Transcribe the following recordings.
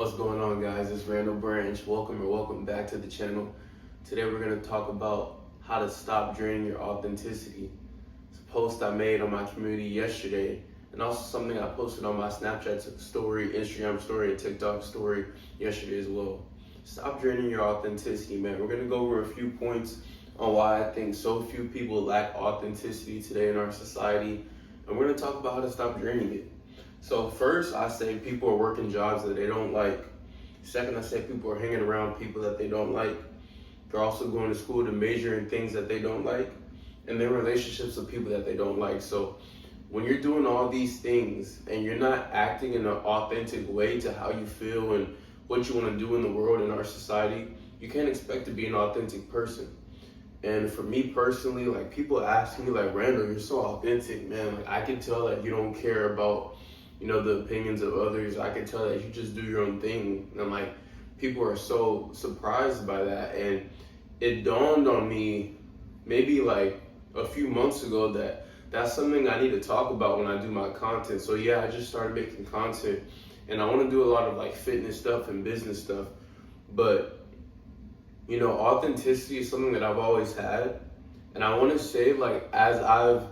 What's going on, guys? It's Randall Branch. Welcome back to the channel. Today we're going to talk about how to stop draining your authenticity. It's a post I made on my community yesterday, and also something I posted on my Snapchat story, Instagram story, and TikTok story yesterday as well. Stop draining your authenticity, man. We're going to go over a few points on why I think so few people lack authenticity today in our society, and we're going to talk about how to stop draining it. So first, I say people are working jobs that they don't like. Second, I say people are hanging around people that they don't like. They're also going to school to major in things that they don't like. And then relationships with people that they don't like. So when you're doing all these things and you're not acting in an authentic way to how you feel and what you want to do in the world, in our society, you can't expect to be an authentic person. And for me personally, like, people ask me, like, Randall, you're so authentic, man. Like, I can tell that you don't care about the opinions of others. I can tell that you just do your own thing. And I'm like, people are so surprised by that. And it dawned on me maybe like a few months ago that that's something I need to talk about when I do my content. So yeah, I just started making content and I want to do a lot of like fitness stuff and business stuff. But authenticity is something that I've always had. And I want to say, like, as I've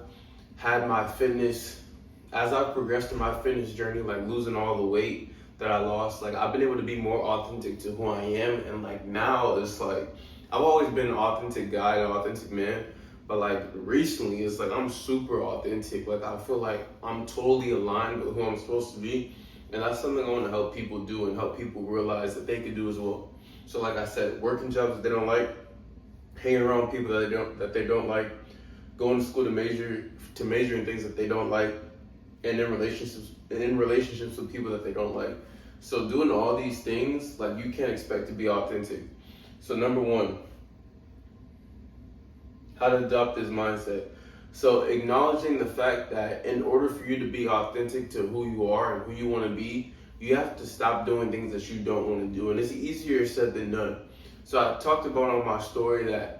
progressed in my fitness journey, like losing all the weight that I lost, like I've been able to be more authentic to who I am. And like now it's like, I've always been an authentic guy, an authentic man. But like recently it's like I'm super authentic. Like I feel like I'm totally aligned with who I'm supposed to be. And that's something I want to help people do and help people realize that they can do as well. So like I said, working jobs that they don't like, hanging around people that they don't like, going to school to major in things that they don't like, and in relationships with people that they don't like. So doing all these things, like, you can't expect to be authentic. So number one, how to adopt this mindset. So acknowledging the fact that in order for you to be authentic to who you are and who you want to be, you have to stop doing things that you don't want to do. And it's easier said than done. So I talked about on my story that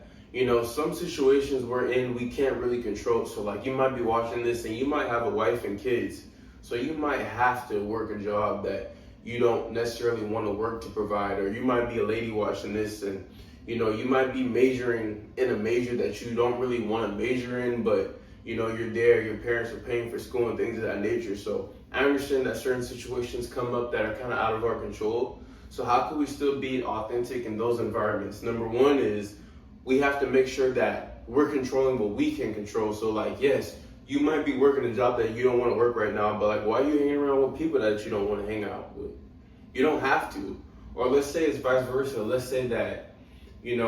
some situations we're in, we can't really control. So like, you might be watching this and you might have a wife and kids. So you might have to work a job that you don't necessarily want to work to provide. Or you might be a lady watching this and, you might be majoring in a major that you don't really want to major in, but you're there, your parents are paying for school and things of that nature. So I understand that certain situations come up that are kind of out of our control. So how can we still be authentic in those environments? Number one is, we have to make sure that we're controlling what we can control. So like, yes, you might be working a job that you don't want to work right now, but like, why are you hanging around with people that you don't want to hang out with? You don't have to. Or let's say it's vice versa. Let's say that, you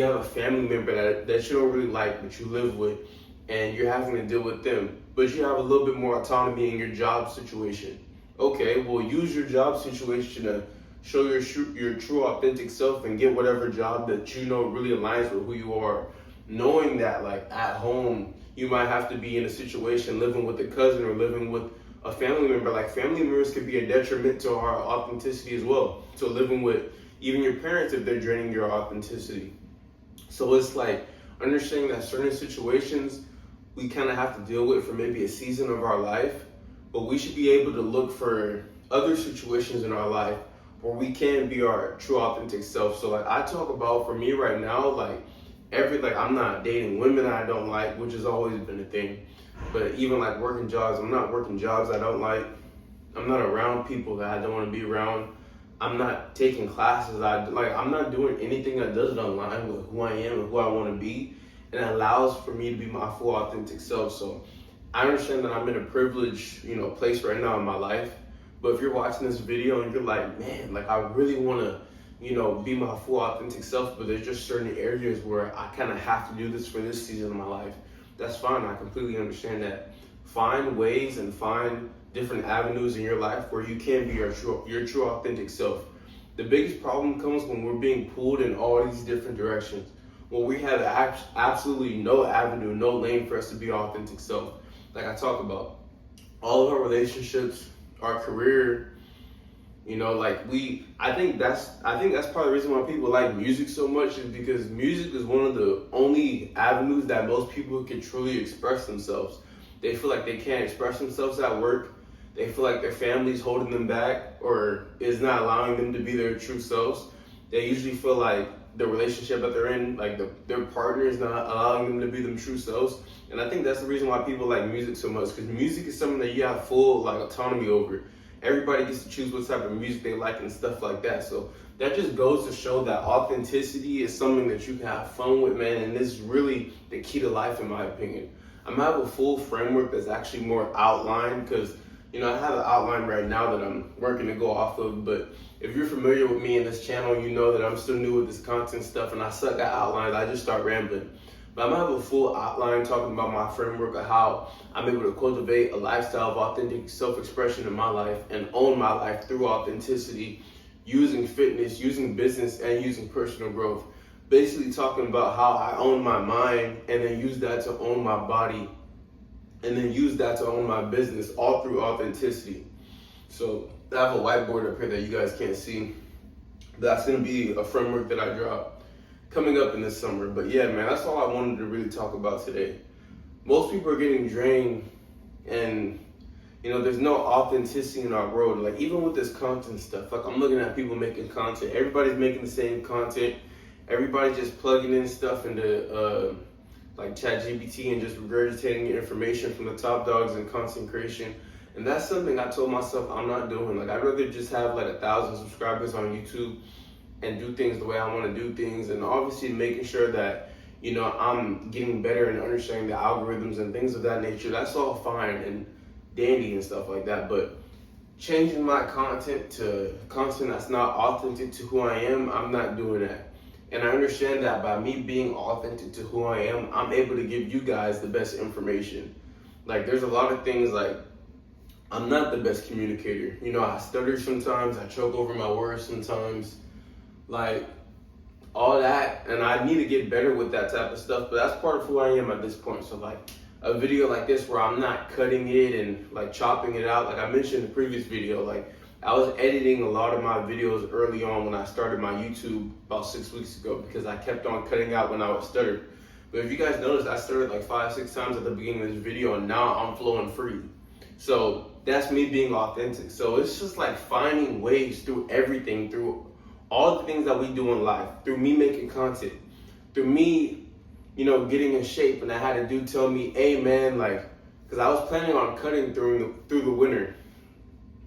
have a family member that you don't really like, but you live with, and you're having to deal with them, but you have a little bit more autonomy in your job situation. Okay, well, use your job situation to show your true authentic self and get whatever job that really aligns with who you are. Knowing that, like, at home, you might have to be in a situation living with a cousin or living with a family member. Like, family members could be a detriment to our authenticity as well. So living with even your parents, if they're draining your authenticity. So it's like understanding that certain situations we kind of have to deal with for maybe a season of our life, but we should be able to look for other situations in our life where we can be our true authentic self. So like, I talk about, for me right now, like I'm not dating women I don't like, which has always been a thing. But even like working jobs, I'm not working jobs I don't like. I'm not around people that I don't want to be around. I'm not taking classes I'm not doing anything that doesn't align with who I am and who I want to be. And it allows for me to be my full authentic self. So I understand that I'm in a privileged, place right now in my life. But if you're watching this video and you're like, man, like, I really want to, be my full authentic self, but there's just certain areas where I kind of have to do this for this season of my life, that's fine. I completely understand that. Find ways and find different avenues in your life where you can be your true authentic self. The biggest problem comes when we're being pulled in all these different directions. When we have absolutely no avenue, no lane for us to be our authentic self. Like I talk about, all of our relationships, our career, I think that's part of the reason why people like music so much, is because music is one of the only avenues that most people can truly express themselves. They feel like they can't express themselves at work. they feel like their family's holding them back or is not allowing them to be their true selves. They usually feel like the relationship that they're in, like their partner is not allowing them to be them true selves. And I think that's the reason why people like music so much, because music is something that you have full like autonomy over. Everybody gets to choose what type of music they like and stuff like that. So that just goes to show that authenticity is something that you can have fun with, man. And this is really the key to life, in my opinion. I'm gonna have a full framework that's actually more outlined, because I have an outline right now that I'm working to go off of. But if you're familiar with me and this channel, you know that I'm still new with this content stuff and I suck at outlines. I just start rambling. But I'm gonna have a full outline talking about my framework of how I'm able to cultivate a lifestyle of authentic self-expression in my life and own my life through authenticity, using fitness, using business, and using personal growth. Basically talking about how I own my mind and then use that to own my body and then use that to own my business, all through authenticity. So I have a whiteboard up here that you guys can't see. That's gonna be a framework that I drop coming up in this summer. But yeah, man, that's all I wanted to really talk about today. Most people are getting drained, and there's no authenticity in our world. Like, even with this content stuff, like, I'm looking at people making content. Everybody's making the same content. Everybody's just plugging in stuff into like ChatGPT and just regurgitating information from the top dogs in content creation. And that's something I told myself I'm not doing. Like, I'd rather just have like 1,000 subscribers on YouTube and do things the way I want to do things, and obviously making sure that I'm getting better and understanding the algorithms and things of that nature. That's all fine and dandy and stuff like that, but changing my content to content that's not authentic to who I am, I'm not doing that. And I understand that by me being authentic to who I am, I'm able to give you guys the best information. Like, there's a lot of things, like, I'm not the best communicator. I stutter sometimes, I choke over my words sometimes, like, all that, and I need to get better with that type of stuff, but that's part of who I am at this point. So like a video like this where I'm not cutting it and like chopping it out, like I mentioned in the previous video, like I was editing a lot of my videos early on when I started my YouTube about 6 weeks ago, because I kept on cutting out when I was stuttered. But if you guys noticed, I stuttered like 5-6 times at the beginning of this video, and now I'm flowing free. So that's me being authentic. So it's just like finding ways through everything, through all the things that we do in life, through me making content, through me, getting in shape. And I had a dude tell me, hey man, like, because I was planning on cutting through the winter.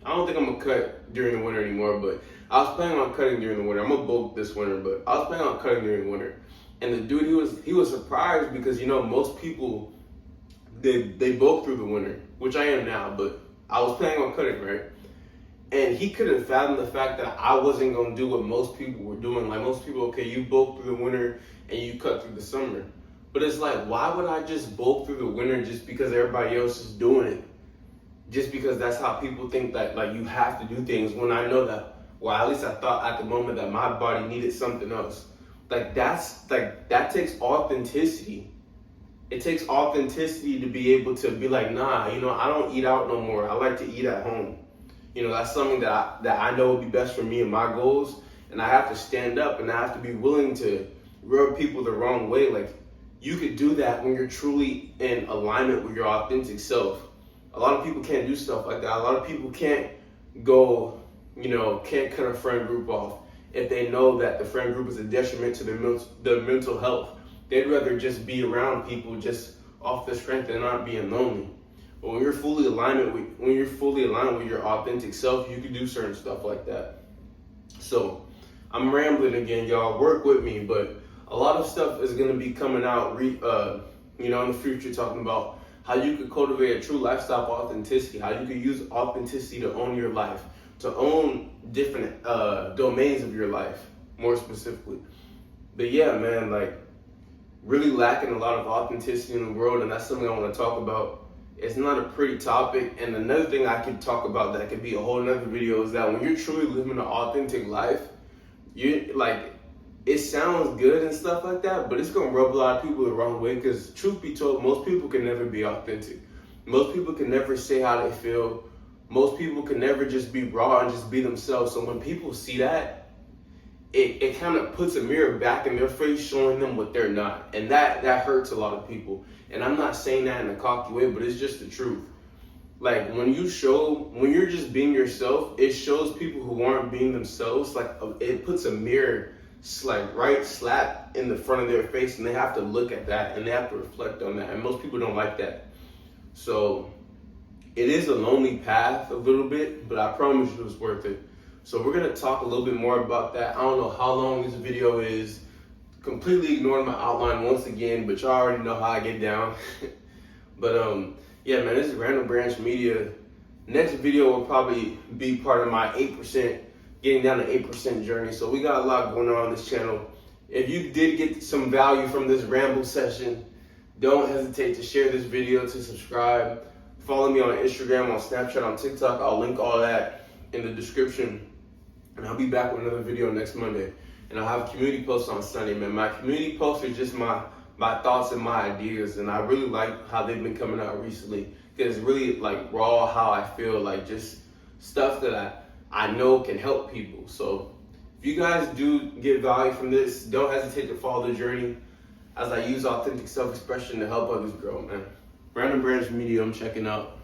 I don't think I'm gonna cut during the winter anymore, but I was planning on cutting during the winter. I'm gonna bulk this winter, but I was planning on cutting during the winter. And the dude, he was surprised, because most people, they bulk through the winter, which I am now, but I was planning on cutting, right? And he couldn't fathom the fact that I wasn't gonna do what most people were doing. Like, most people, okay, you bulk through the winter and you cut through the summer. But it's like, why would I just bulk through the winter just because everybody else is doing it? Just because that's how people think that, like, you have to do things, when I know that, well, at least I thought at the moment that my body needed something else. Like, that takes authenticity. It takes authenticity to be able to be like, nah, I don't eat out no more. I like to eat at home. That's something that I know would be best for me and my goals. And I have to stand up, and I have to be willing to rub people the wrong way. Like, you could do that when you're truly in alignment with your authentic self. A lot of people can't do stuff like that. A lot of people can't go, can't cut a friend group off if they know that the friend group is a detriment to their mental health. They'd rather just be around people just off the strength and not being lonely. But when you're fully aligned with your authentic self, you can do certain stuff like that. So I'm rambling again, y'all. Work with me, but a lot of stuff is gonna be coming out, in the future, talking about how you could cultivate a true lifestyle of authenticity, how you could use authenticity to own your life, to own different domains of your life, more specifically. But yeah, man, like, really lacking a lot of authenticity in the world, and that's something I want to talk about. It's not a pretty topic. And another thing I could talk about that could be a whole nother video is that when you're truly living an authentic life, it sounds good and stuff like that, but it's gonna rub a lot of people the wrong way, because truth be told, most people can never be authentic. Most people can never say how they feel. Most people can never just be raw and just be themselves. So when people see that, it kind of puts a mirror back in their face, showing them what they're not. And that hurts a lot of people. And I'm not saying that in a cocky way, but it's just the truth. Like when you're just being yourself, it shows people who aren't being themselves. Like it puts a mirror, like right slap in the front of their face, and they have to look at that and they have to reflect on that. And most people don't like that. So it is a lonely path a little bit, but I promise you it's worth it. So we're gonna talk a little bit more about that. I don't know how long this video is. Completely ignoring my outline once again, but y'all already know how I get down. But yeah, man, this is Randall Branch Media. Next video will probably be part of my 8%, getting down to 8% journey. So we got a lot going on this channel. If you did get some value from this ramble session, don't hesitate to share this video, to subscribe. Follow me on Instagram, on Snapchat, on TikTok. I'll link all that in the description. And I'll be back with another video next Monday. And I'll have community posts on Sunday, man. My community posts are just my thoughts and my ideas. And I really like how they've been coming out recently. Because it's really like raw how I feel, like just stuff that I know can help people. So if you guys do get value from this, don't hesitate to follow the journey as I use authentic self-expression to help others grow, man. Random Branch Media, I'm checking out.